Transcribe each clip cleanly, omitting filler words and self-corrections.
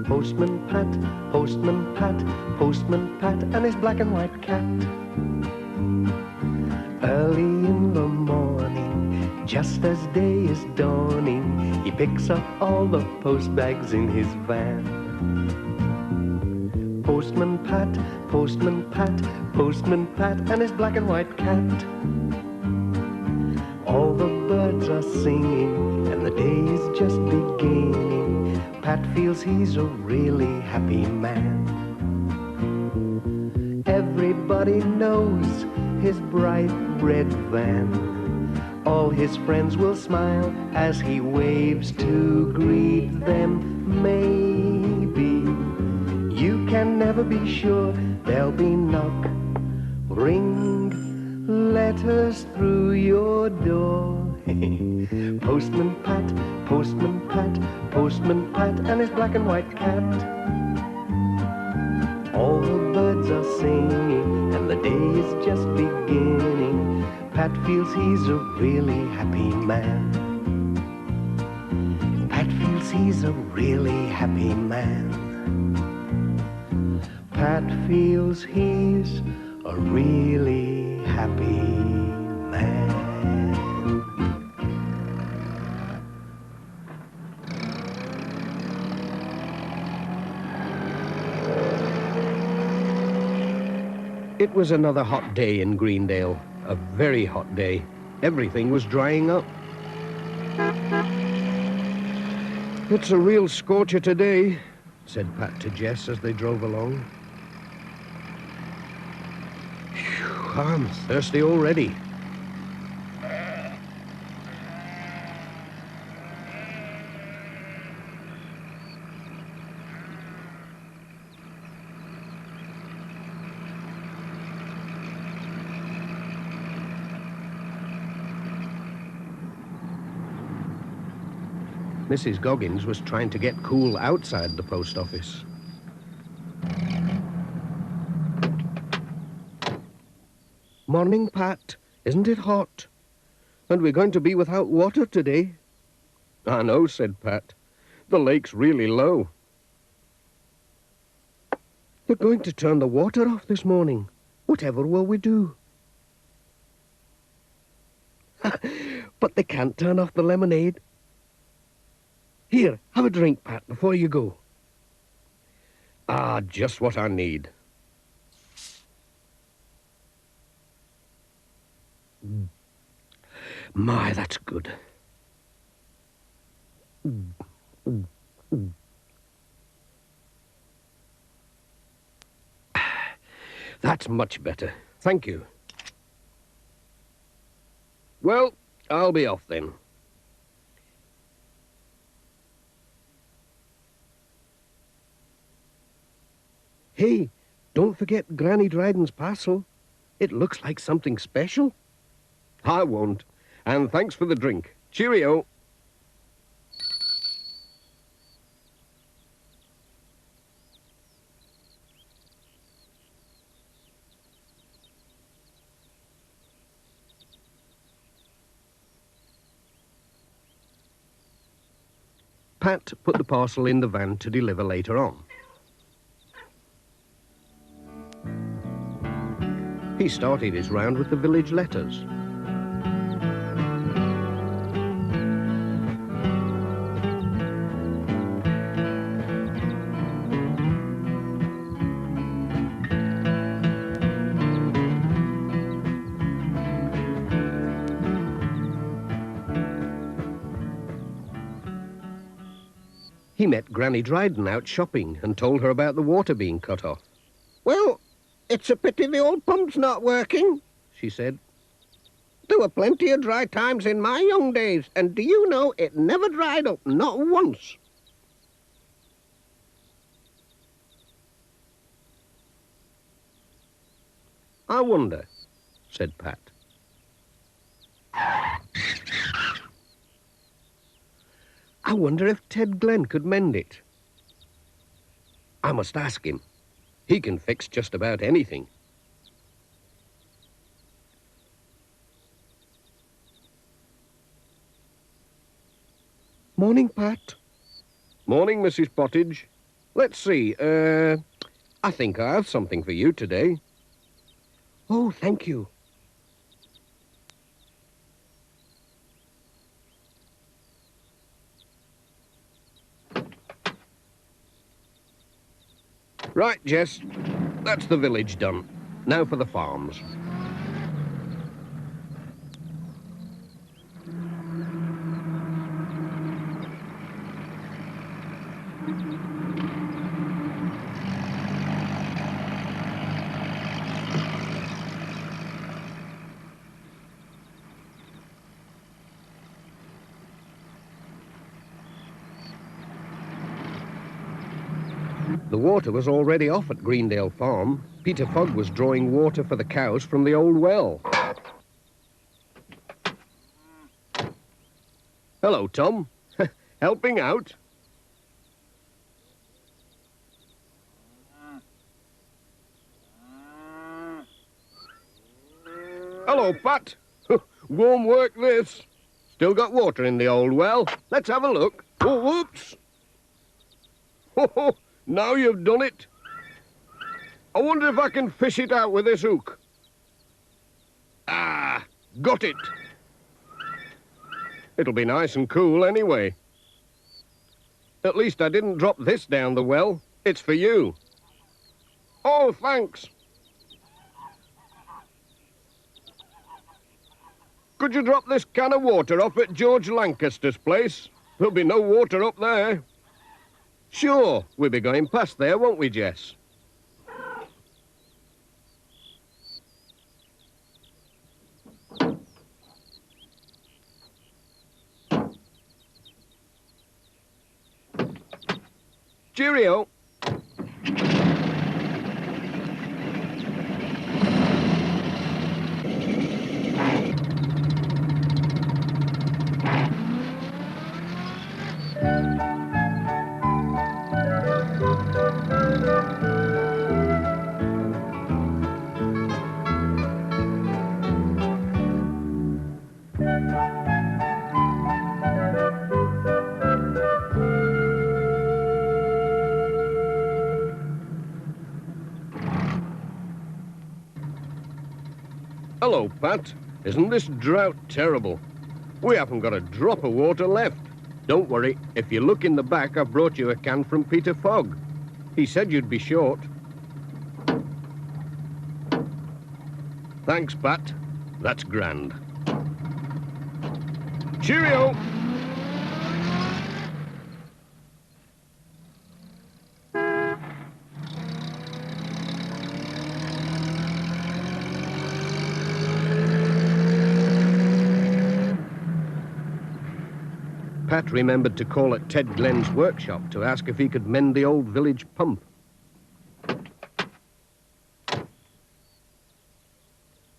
Postman Pat, Postman Pat, Postman Pat, and his black and white cat. Early in the morning, just as day is dawning, he picks up all the post bags in his van. Postman Pat, Postman Pat, Postman Pat, and his black and white cat. All the birds are singing, and the day is just beginning. Pat feels he's a really happy man. Everybody knows his bright red van. All his friends will smile as he waves to greet them. Maybe you can never be sure. There'll be knock, ring, letters through your door. Postman Pat, Postman Pat, Postman Pat, and his black and white cat. All the birds are singing, and the day is just beginning. Pat feels he's a really happy man. Pat feels he's a really happy man. Pat feels he's a really happy man. It was another hot day in Greendale, a very hot day. Everything was drying up. It's a real scorcher today, said Pat to Jess as they drove along. Phew, I'm thirsty already. Mrs. Goggins was trying to get cool outside the post office. Morning, Pat. Isn't it hot? And we're going to be without water today. I know, said Pat. The lake's really low. They're going to turn the water off this morning. Whatever will we do? But they can't turn off the lemonade. Here, have a drink, Pat, before you go. Ah, just what I need. My, that's good. That's much better. Thank you. Well, I'll be off then. Hey, don't forget Granny Dryden's parcel. It looks like something special. I won't. And thanks for the drink. Cheerio. Pat put the parcel in the van to deliver later on. He started his round with the village letters. He met Granny Dryden out shopping and told her about the water being cut off. Well, it's a pity the old pump's not working, she said. There were plenty of dry times in my young days, and do you know it never dried up, not once. I wonder, said Pat. I wonder if Ted Glen could mend it. I must ask him. He can fix just about anything. Morning, Pat. Morning, Mrs. Pottage. Let's see, I think I have something for you today. Oh, thank you. Right, Jess. That's the village done. Now for the farms. The water was already off at Greendale Farm. Peter Fogg was drawing water for the cows from the old well. Hello, Tom. Helping out? Hello, Pat. Warm work, this. Still got water in the old well. Let's have a look. Oh, whoops. Oh, now you've done it. I wonder if I can fish it out with this hook. Ah, got it. It'll be nice and cool anyway. At least I didn't drop this down the well. It's for you. Oh, thanks. Could you drop this can of water off at George Lancaster's place? There'll be no water up there. Sure, we'll be going past there, won't we, Jess? Cheerio. Hello, Pat. Isn't this drought terrible? We haven't got a drop of water left. Don't worry. If you look in the back, I've brought you a can from Peter Fogg. He said you'd be short. Thanks, Pat. That's grand. Cheerio! Pat remembered to call at Ted Glen's workshop to ask if he could mend the old village pump.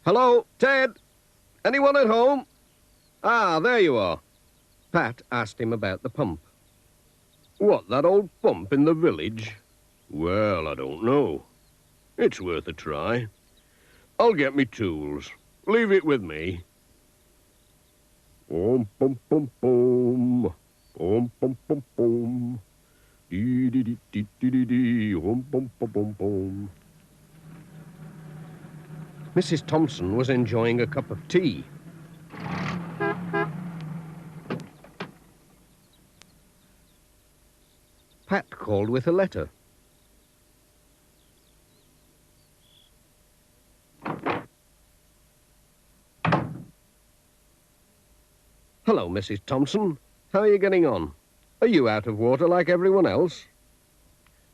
Hello, Ted? Anyone at home? Ah, there you are. Pat asked him about the pump. What, that old pump in the village? Well, I don't know. It's worth a try. I'll get me tools. Leave it with me. Om pum pum pum. Om pum pum pum. Dee dee dee dee dee dee dee. Om pum pum pum pum. Mrs. Thompson was enjoying a cup of tea. Pat called with a letter. Hello, Mrs. Thompson. How are you getting on? Are you out of water like everyone else?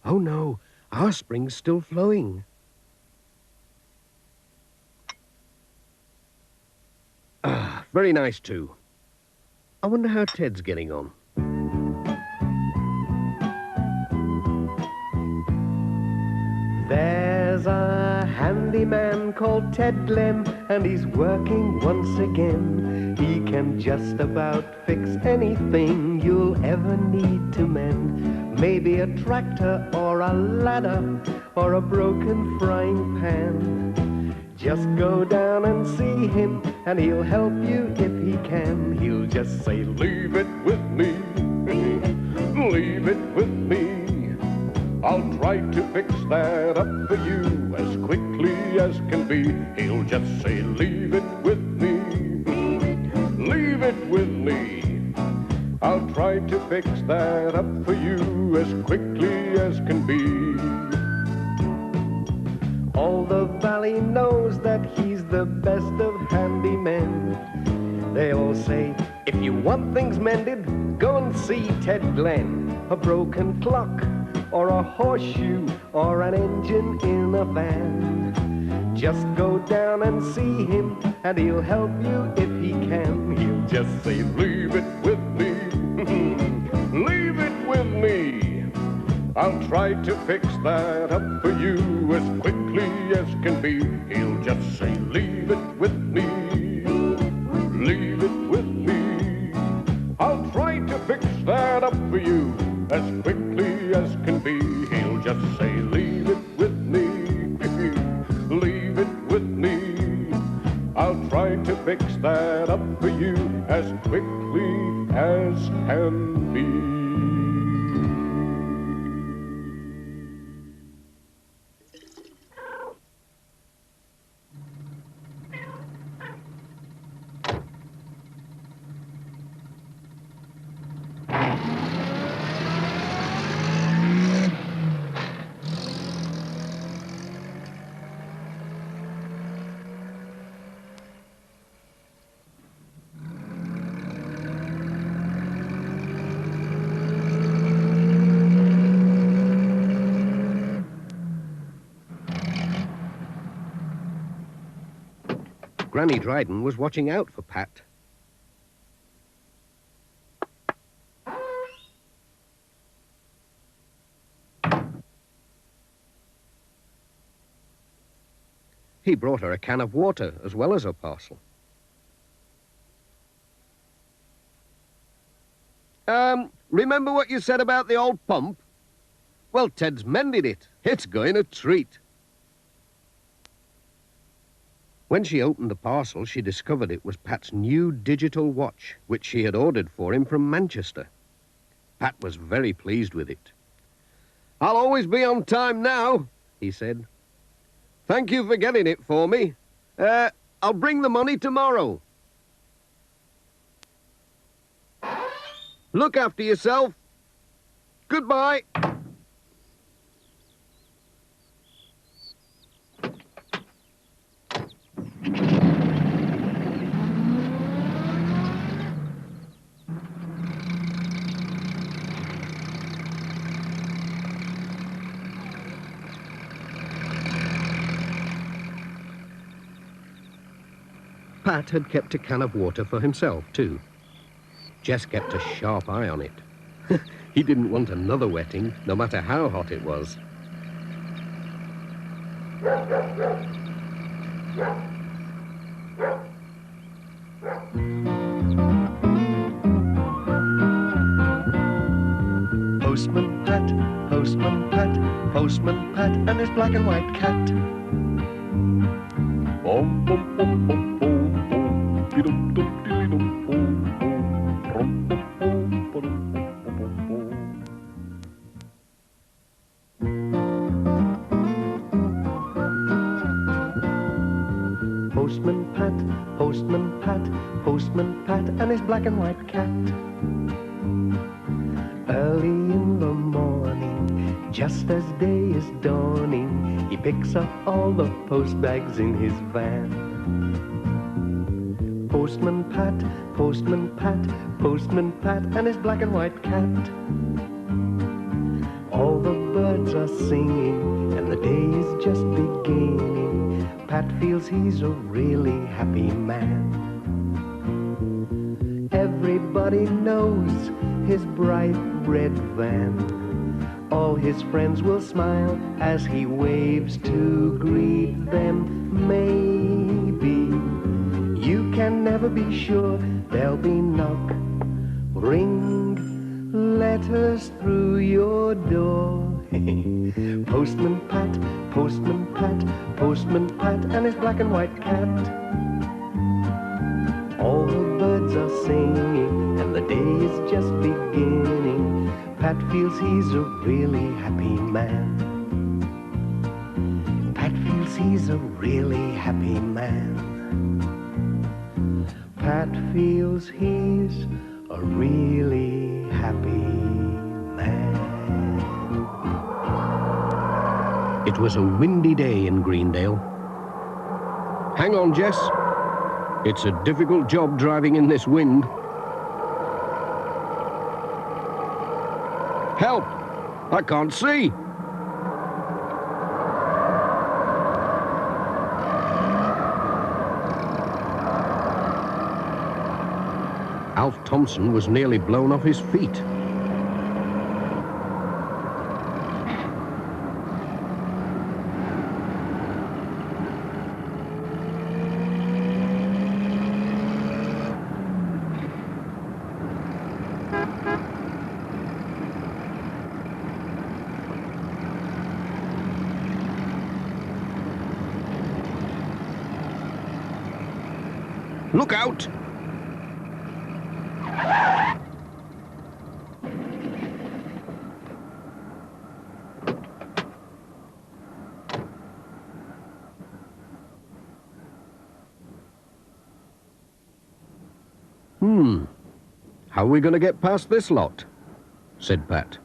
Oh, no. Our spring's still flowing. Ah, very nice, too. I wonder how Ted's getting on. There's a handyman called Ted Glen, and he's working once again. He can just about fix anything you'll ever ever need to mend. Maybe a tractor or a ladder or a broken frying pan. Just go down and see him and he'll help you if he can. He'll just say, leave it with me, leave it with me. I'll try to fix that up for you as quickly as can be. He'll just say, leave it with me, leave it with me. I'll try to fix that up for you as quickly as can be. All the valley knows that he's the best of handymen. They all say, if you want things mended, go and see Ted Glenn. A broken clock, or a horseshoe, or an engine in a van. Just go down and see him, and he'll help you if he can. He'll just say, leave it with me, leave it with me. I'll try to fix that up for you as quickly as can be. He'll just say, leave it with me, leave it with me. I'll try to fix that up for you as quickly as can be. He'll just say, leave it with me, leave it with me. I'll try to fix that up for you as quickly as can be. Granny Dryden was watching out for Pat. He brought her a can of water as well as a parcel. Remember what you said about the old pump? Well, Ted's mended it. It's going a treat. When she opened the parcel, she discovered it was Pat's new digital watch, which she had ordered for him from Manchester. Pat was very pleased with it. I'll always be on time now, he said. Thank you for getting it for me. I'll bring the money tomorrow. Look after yourself. Goodbye. Pat had kept a can of water for himself, too. Jess kept a sharp eye on it. He didn't want another wetting, no matter how hot it was. Postman Pat, Postman Pat, Postman Pat, and his black and white cat. Bum, bum, bum, bum, bum, bum, dee-dum, dum, dee-dum, bum, bum, bum, bum, bum, ba-dum, bum, bum, bum. Postman Pat, Postman Pat, Postman Pat, and his black and white cat. Early in the morning, just as day is dawning, he picks up all the post bags in his van. Postman Pat, Postman Pat, Postman Pat, and his black and white cat. All the birds are singing, and the day is just beginning. Pat feels he's a really happy man. Everybody knows his bright red van. All his friends will smile as he waves to greet them. Maybe you can never be sure. There'll be knock, ring, letters through your door. Postman Pat, Postman Pat, Postman Pat, and his black and white cat. All the birds are singing, and the day is just beginning. Pat feels he's a really happy man. Pat feels he's a really happy man. Pat feels he's a really happy man. It was a windy day in Greendale. Hang on, Jess. It's a difficult job driving in this wind. Help! I can't see. Alf Thompson was nearly blown off his feet. Look out! How are we going to get past this lot? Said Pat.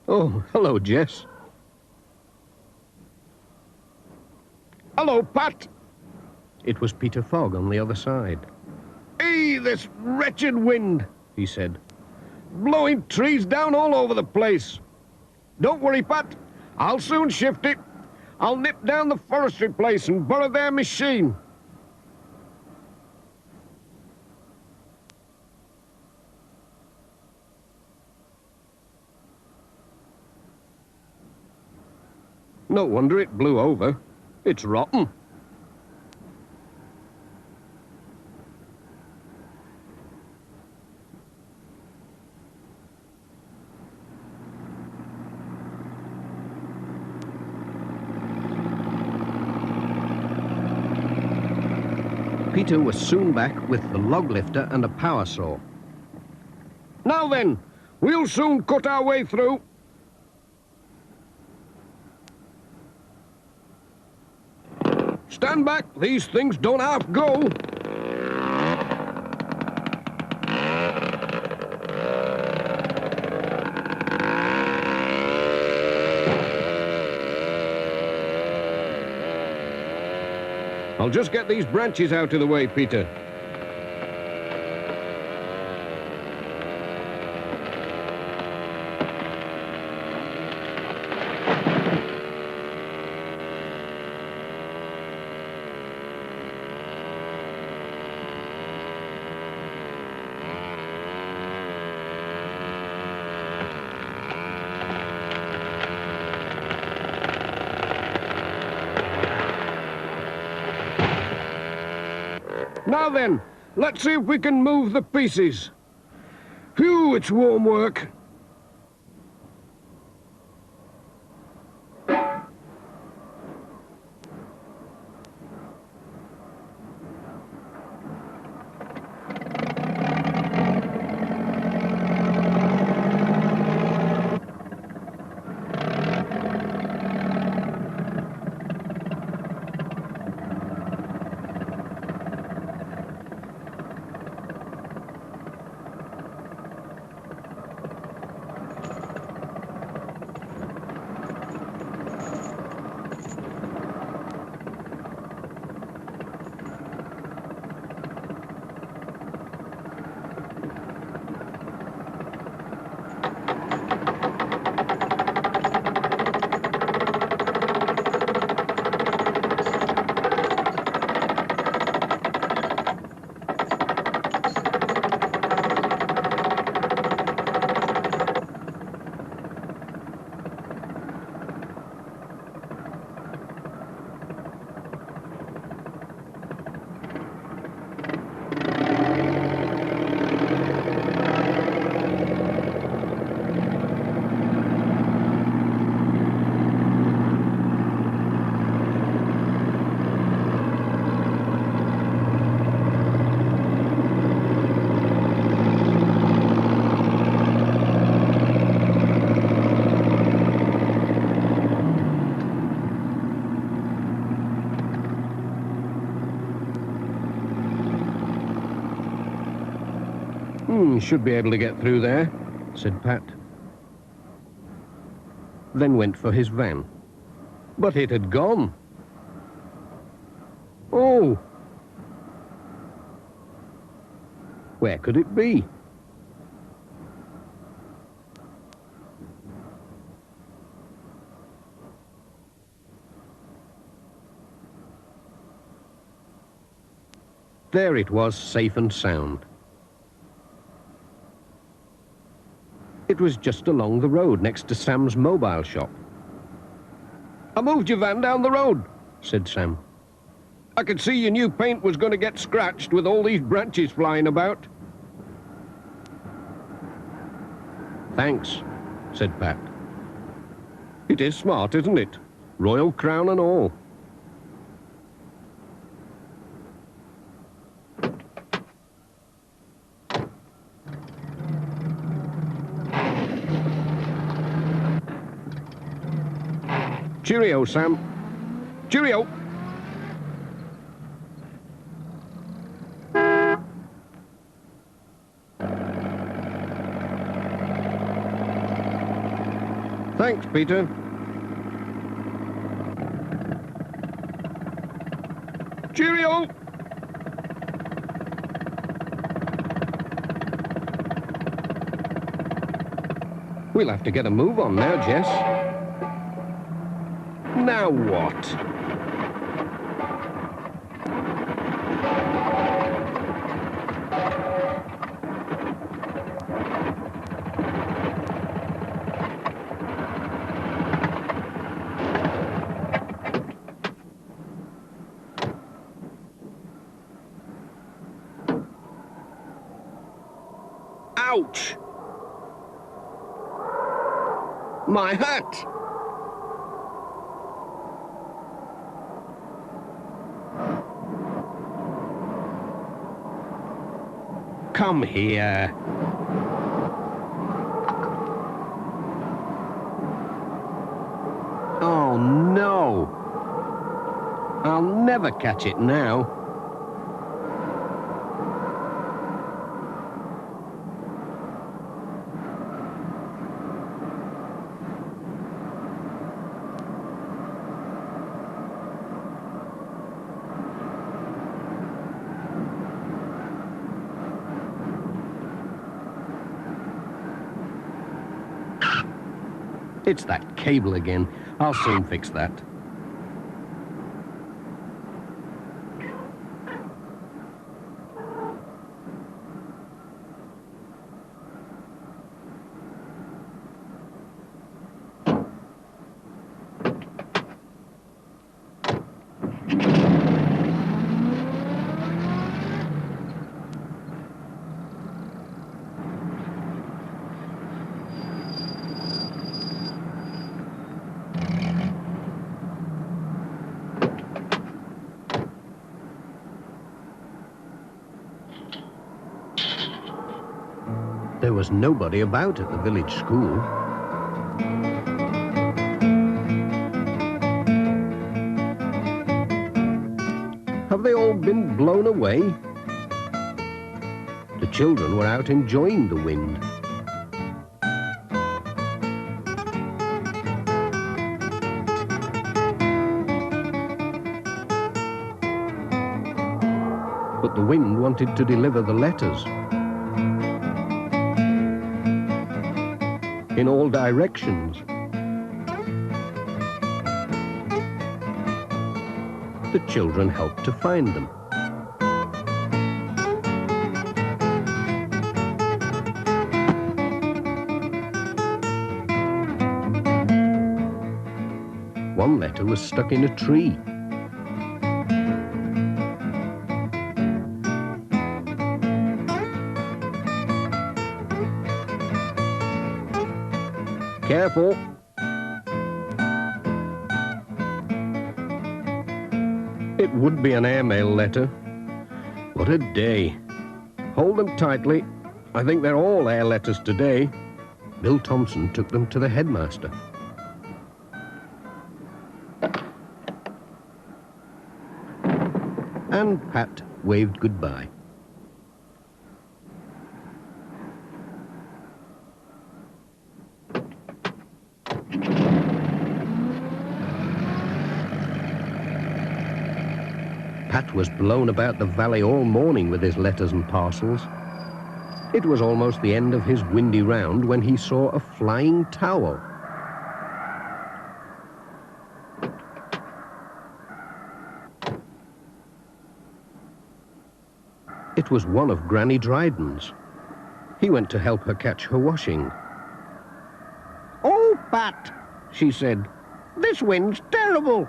Oh, hello, Jess. Hello, Pat. It was Peter Fogg on the other side. Hey, this wretched wind, he said. Blowing trees down all over the place. Don't worry, Pat. I'll soon shift it. I'll nip down the forestry place and borrow their machine. No wonder it blew over. It's rotten. Peter was soon back with the log lifter and a power saw. Now then, we'll soon cut our way through. Stand back, these things don't half go. I'll just get these branches out of the way, Peter. Now then, let's see if we can move the pieces. Phew, it's warm work. Should be able to get through there, said Pat. Then went for his van. But it had gone. Oh! Where could it be? There it was, safe and sound. It was just along the road next to Sam's mobile shop. "I moved your van down the road," said Sam. "I could see your new paint was going to get scratched with all these branches flying about." "Thanks," said Pat. "It is smart, isn't it? Royal crown and all." Cheerio, Sam. Cheerio. Thanks, Peter. Cheerio. We'll have to get a move on now, Jess. Now what? Ouch! My hat! Come here. Oh no! I'll never catch it now. It's that cable again. I'll soon fix that. There was nobody about at the village school. Have they all been blown away? The children were out enjoying the wind. But the wind wanted to deliver the letters. In all directions. The children helped to find them. One letter was stuck in a tree. Careful. It would be an airmail letter. What a day. Hold them tightly. I think they're all air letters today. Bill Thompson took them to the headmaster. And Pat waved goodbye. Pat was blown about the valley all morning with his letters and parcels. It was almost the end of his windy round when he saw a flying towel. It was one of Granny Dryden's. He went to help her catch her washing. "Oh, Pat," she said, "this wind's terrible."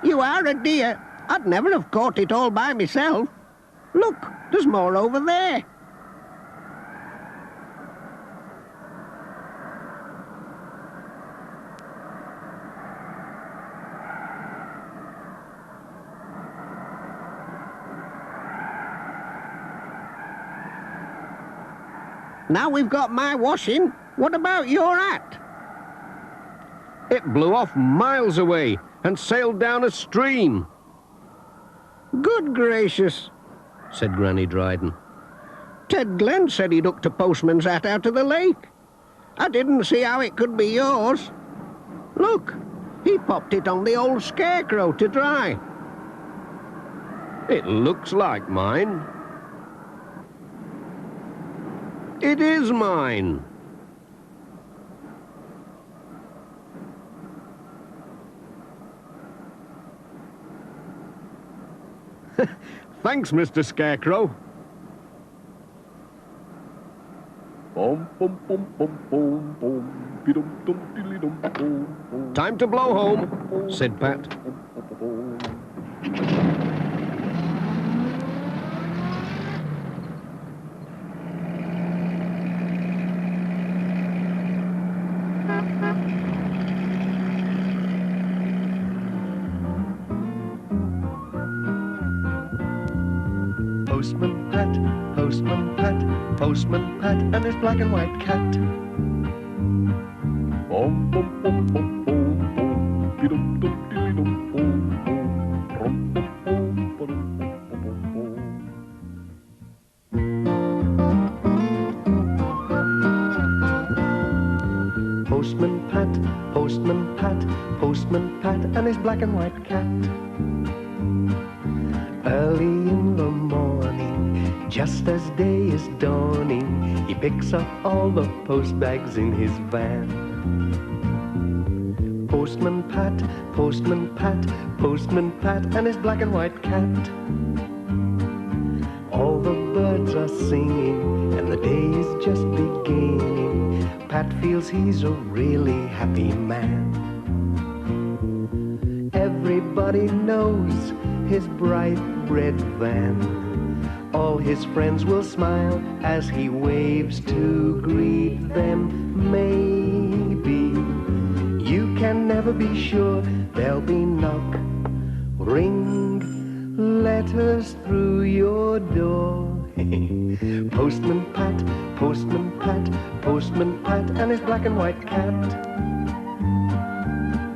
"You are a dear. I'd never have caught it all by myself. Look, there's more over there." "Now we've got my washing, what about your hat?" "It blew off miles away and sailed down a stream." "Good gracious," said Granny Dryden. "Ted Glenn said he'd hooked a postman's hat out of the lake. I didn't see how it could be yours. Look, he popped it on the old scarecrow to dry." "It looks like mine." "It is mine." "Thanks, Mr. Scarecrow." "Time to blow home," said Pat. Postman Pat, Postman Pat, Postman Pat, and his black and white cat. Postman Pat, Postman Pat, Postman Pat, and his black and white cat. Early in the morning, just as day is dawning, he picks up all the post bags in his van. Postman Pat, Postman Pat, Postman Pat, and his black and white cat. All the birds are singing, and the day is just beginning. Pat feels he's a really happy man. Everybody knows his bright red van. All his friends will smile as he waves to greet them. Maybe you can never be sure. There'll be knock, ring, letters through your door. Postman Pat, Postman Pat, Postman Pat, and his black and white cat.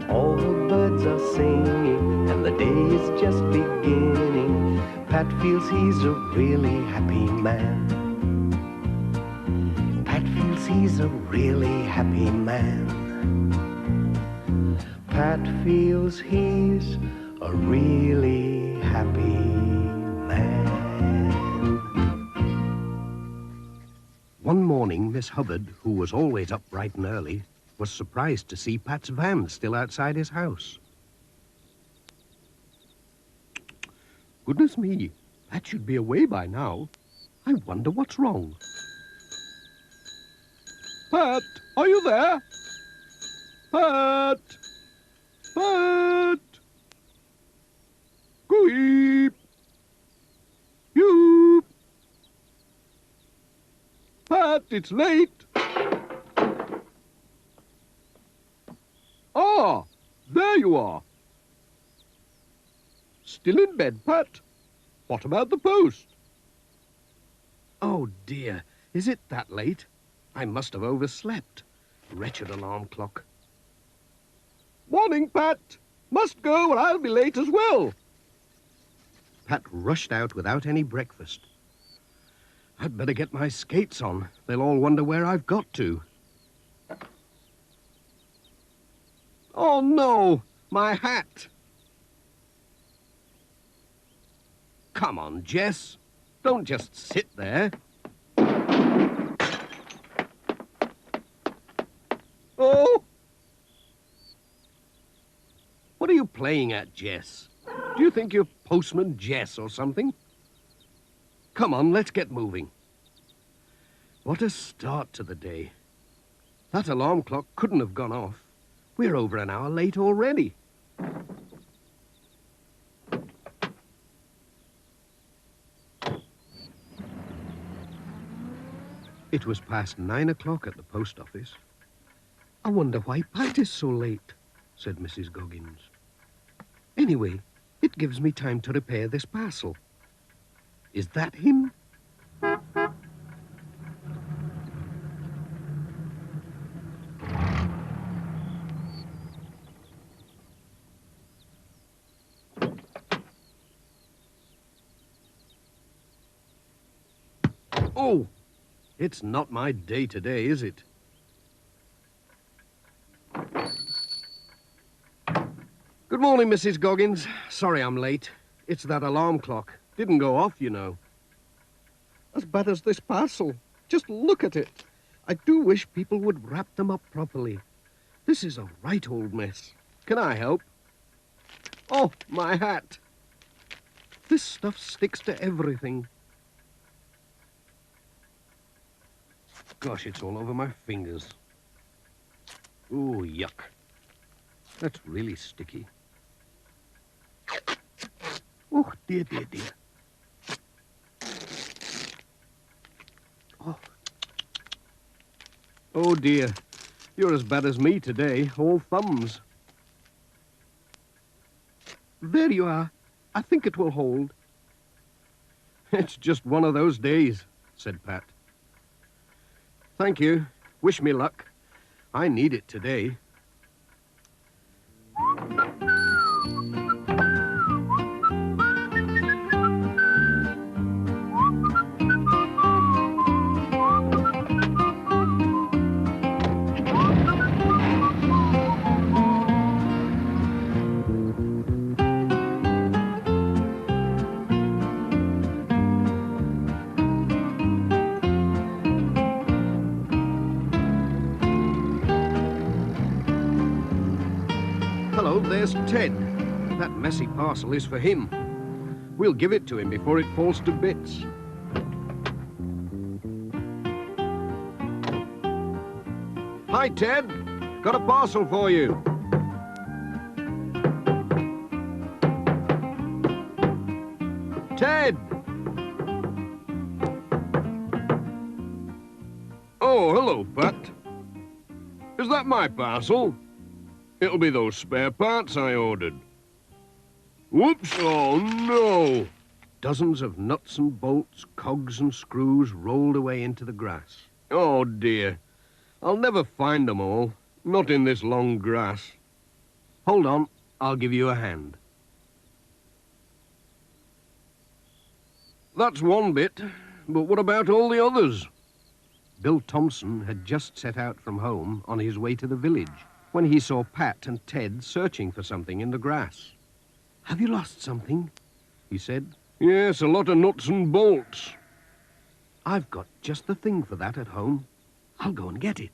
All the birds are singing, and the day is just beginning. Pat feels he's a really happy man. Pat feels he's a really happy man. Pat feels he's a really happy man. One morning, Miss Hubbard, who was always up bright and early, was surprised to see Pat's van still outside his house. Goodness me, Pat should be away by now. I wonder what's wrong. Pat, are you there? Pat! Pat! Goeep! You! Pat, it's late! Ah, there you are. Still in bed, Pat? What about the post? Oh, dear. Is it that late? I must have overslept. Wretched alarm clock. Morning, Pat. Must go or I'll be late as well. Pat rushed out without any breakfast. I'd better get my skates on. They'll all wonder where I've got to. Oh, no, my hat. Come on, Jess. Don't just sit there. Oh! What are you playing at, Jess? Do you think you're Postman Jess or something? Come on, let's get moving. What a start to the day. That alarm clock couldn't have gone off. We're over an hour late already. It was past 9 o'clock at the post office. I wonder why Pat is so late, said Mrs. Goggins. Anyway, it gives me time to repair this parcel. Is that him? Oh, it's not my day today, is it? Good morning, Mrs. Goggins. Sorry I'm late. It's that alarm clock. Didn't go off, you know. As bad as this parcel. Just look at it. I do wish people would wrap them up properly. This is a right old mess. Can I help? Oh, my hat. This stuff sticks to everything. Gosh, it's all over my fingers. Ooh, yuck. That's really sticky. Oh, dear, dear, dear. Oh. Oh, dear. You're as bad as me today, all thumbs. There you are. I think it will hold. It's just one of those days, said Pat. Thank you. Wish me luck. I need it today. Hello, there's Ted. That messy parcel is for him. We'll give it to him before it falls to bits. Hi, Ted. Got a parcel for you. Ted! Oh, hello, Pat. Is that my parcel? It'll be those spare parts I ordered. Whoops, oh no! Dozens of nuts and bolts, cogs and screws rolled away into the grass. Oh dear. I'll never find them all. Not in this long grass. Hold on, I'll give you a hand. That's one bit, but what about all the others? Bill Thompson had just set out from home on his way to the village when he saw Pat and Ted searching for something in the grass. Have you lost something? He said. Yes, a lot of nuts and bolts. I've got just the thing for that at home. I'll go and get it.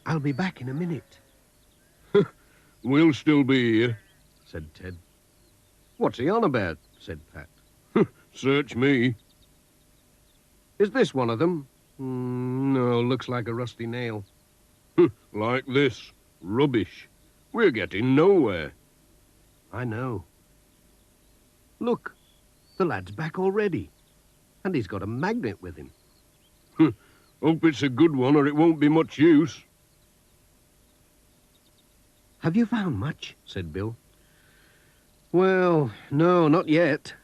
I'll be back in a minute. We'll still be here, said Ted. What's he on about? Said Pat. Search me. Is this one of them? No, looks like a rusty nail. Like this. Rubbish. We're getting nowhere. I know. Look, the lad's back already. And he's got a magnet with him. Hope it's a good one or it won't be much use. Have you found much? Said Bill. Well, no, not yet.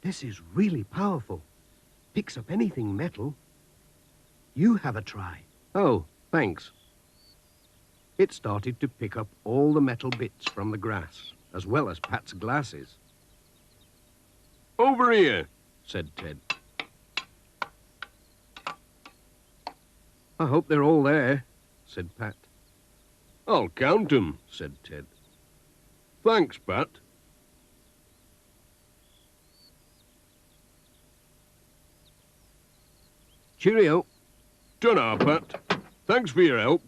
This is really powerful. Picks up anything metal. You have a try. Oh, thanks. It started to pick up all the metal bits from the grass, as well as Pat's glasses. Over here, said Ted. I hope they're all there, said Pat. I'll count 'em, said Ted. Thanks, Pat. Cheerio. Ta-ra, Pat. Thanks for your help.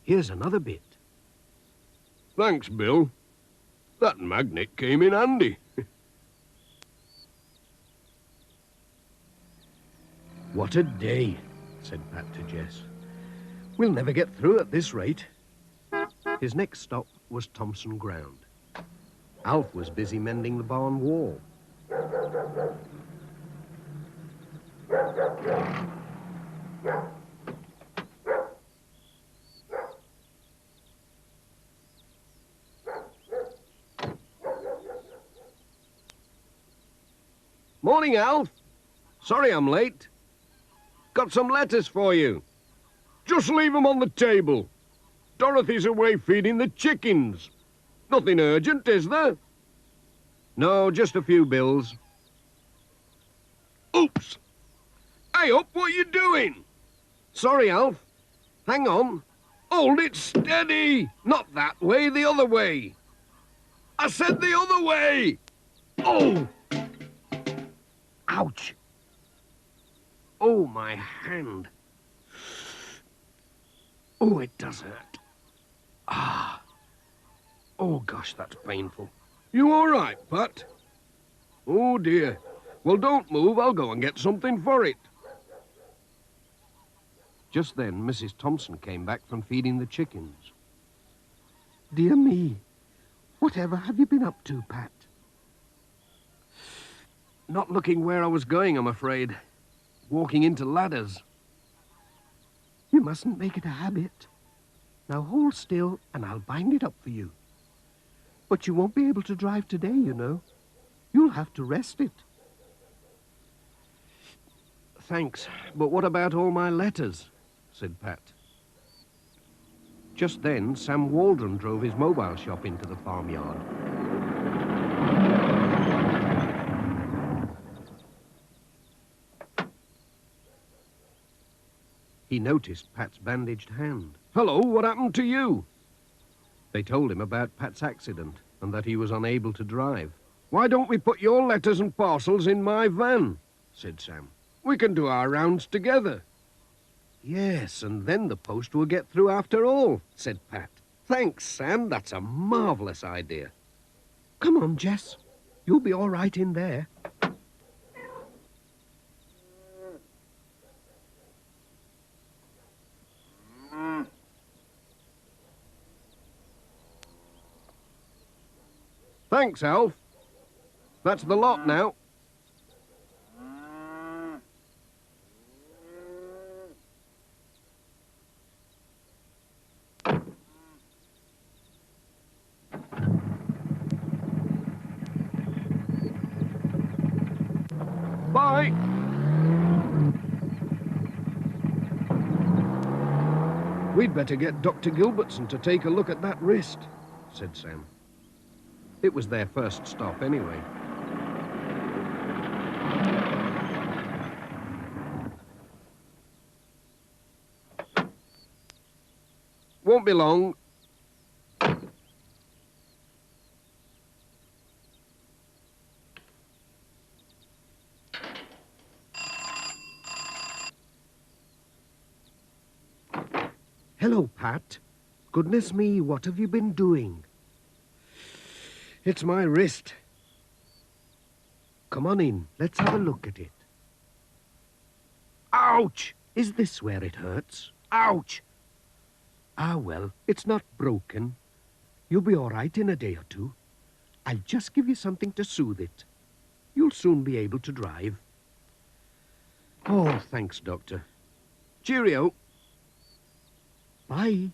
Here's another bit. Thanks, Bill. That magnet came in handy. What a day, said Pat to Jess. We'll never get through at this rate. His next stop was Thompson Ground. Alf was busy mending the barn wall. Morning, Alf. Sorry I'm late. Got some letters for you. Just leave 'em on the table. Dorothy's away feeding the chickens. Nothing urgent, is there? No, just a few bills. Oops! Hey, up, what are you doing? Sorry, Alf. Hang on. Hold it steady! Not that way, the other way. I said the other way! Oh! Ouch! Oh, my hand. Oh, it does hurt. Ah. Oh, gosh, that's painful. You all right, Pat? Oh, dear. Well, don't move. I'll go and get something for it. Just then, Mrs. Thompson came back from feeding the chickens. Dear me. Whatever have you been up to, Pat? Not looking where I was going, I'm afraid. Walking into ladders. You mustn't make it a habit. Now hold still and I'll bind it up for you. But you won't be able to drive today, you know. You'll have to rest it. Thanks, but what about all my letters? Said Pat. Just then, Sam Waldron drove his mobile shop into the farmyard. He noticed Pat's bandaged hand. Hello, what happened to you? They told him about Pat's accident and that he was unable to drive. Why don't we put your letters and parcels in my van? Said Sam. We can do our rounds together. Yes, and then the post will get through after all, said Pat. Thanks, Sam. That's a marvellous idea. Come on, Jess. You'll be all right in there. Thanks, Alf. That's the lot now. Bye. We'd better get Dr. Gilbertson to take a look at that wrist, said Sam. It was their first stop anyway. Won't be long. Hello, Pat. Goodness me, what have you been doing? It's my wrist. Come on in. Let's have a look at it. Ouch! Is this where it hurts? Ouch! Ah, well, it's not broken. You'll be all right in a day or two. I'll just give you something to soothe it. You'll soon be able to drive. Oh, thanks, Doctor. Cheerio. Bye.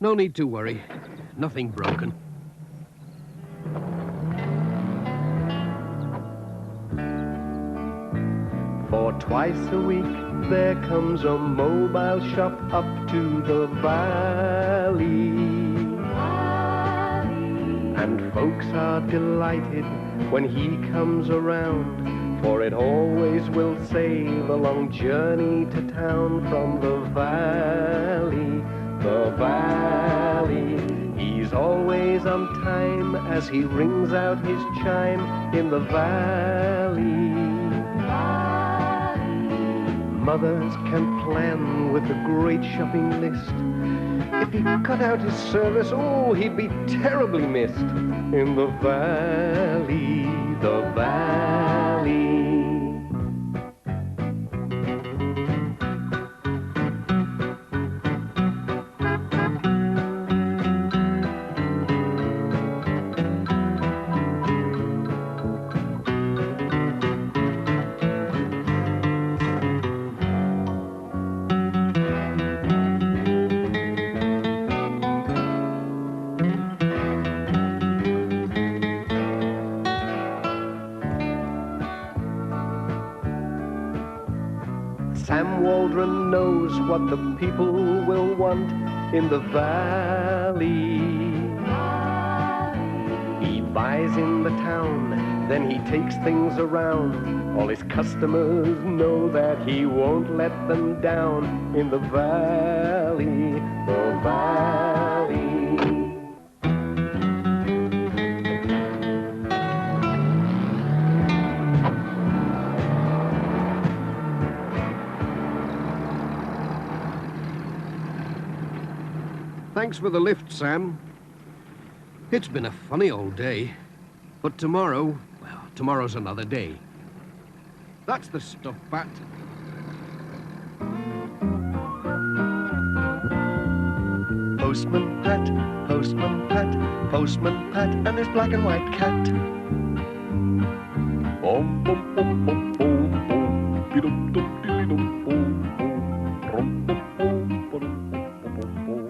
No need to worry. Nothing broken. For twice a week there comes a mobile shop up to the valley. And folks are delighted when he comes around, for it always will save a long journey to town from the valley, the valley. He's always on time as he rings out his chime in the valley. Mothers can plan with a great shopping list. If he cut out his service, oh, he'd be terribly missed in the valley, the valley. Sam Waldron knows what the people will want in the valley. He buys in the town, then he takes things around. All his customers know that he won't let them down in the valley, the valley. Thanks for the lift, Sam. It's been a funny old day. But tomorrow, well, tomorrow's another day. That's the stuff, Pat. Postman Pat, Postman Pat, Postman Pat, and his black and white cat. Bom, bom, bom, bom, bom, bom, be-dum, dum, dilly-dum, bom, bom, rum, bom, bom, ba-dum, bom, bom, bom, bom.